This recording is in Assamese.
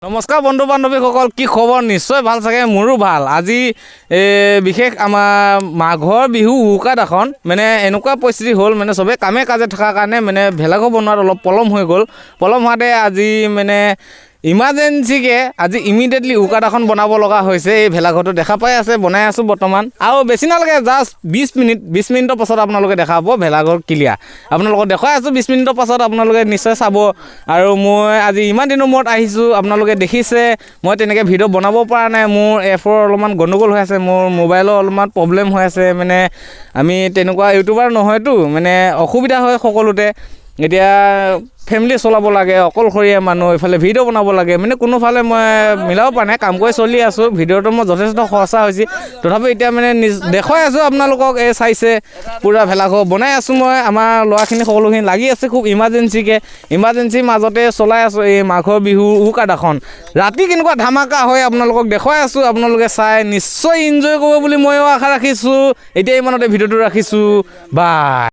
নমস্কাৰ বন্ধু বান্ধৱীসকল, কি খবৰ? নিশ্চয় ভাল চাগে, মোৰো ভাল। আজি বিশেষ আমাৰ মাঘৰ বিহু উৰুকাদিনাখন মানে এনেকুৱা পৰিস্থিতি হ'ল, মানে চবেই কামে কাজে থকাৰ কাৰণে মানে ভেলাঘৰ বনোৱাত অলপ পলম হৈ গ'ল। পলম হোৱাতে আজি মানে ইমাৰ্জেঞ্চিকৈ আজি ইমিডিয়েটলি উৰুকাদিনাখন বনাব লগা হৈছে। এই ভেলাঘৰটো দেখা পাই আছে, বনাই আছোঁ বৰ্তমান। আৰু বেছি নালাগে, জাষ্ট 20 মিনিটৰ পাছত আপোনালোকে দেখা পাব ভেলাঘৰ ক্লিয়াৰ। আপোনালোকক দেখুৱাই আছোঁ 20 মিনিটৰ পাছত আপোনালোকে নিশ্চয় চাব। আৰু মই আজি ইমান দিনৰ মূৰত আহিছোঁ, আপোনালোকে দেখিছে মই তেনেকৈ ভিডিঅ' বনাব পৰা নাই। মোৰ এপৰ অলপমান গণ্ডগোল হৈ আছে, মোৰ মোবাইলৰ অলপমান প্ৰব্লেম হৈ আছে। মানে আমি তেনেকুৱা ইউটিউবাৰ নহয়তো, মানে অসুবিধা হয় সকলোতে। এতিয়া ফেমিলি চলাব লাগে, অকলশৰীয়া মানুহ, এইফালে ভিডিঅ' বনাব লাগে, মানে কোনোফালে মই মিলাব পৰা নাই। কাম কৰি চলি আছোঁ। ভিডিঅ'টো মই যথেষ্ট খৰচা হৈছে, তথাপি এতিয়া মানে দেখুৱাই আছোঁ আপোনালোকক। এই চাইছে পূৰা ভেলাঘৰ বনাই আছোঁ মই। আমাৰ ল'ৰাখিনি সকলোখিনি লাগি আছে খুব ইমাৰ্জেঞ্চিৰ মাজতে চলাই আছোঁ এই মাঘৰ বিহু উৰুকাদিনাখন। ৰাতি কেনেকুৱা ধামাকা হয় আপোনালোকক দেখুৱাই আছোঁ। আপোনালোকে চাই নিশ্চয় এনজয় কৰিব বুলি ময়ো আশা ৰাখিছোঁ। এতিয়া ইমানতে ভিডিঅ'টো ৰাখিছোঁ, বাই।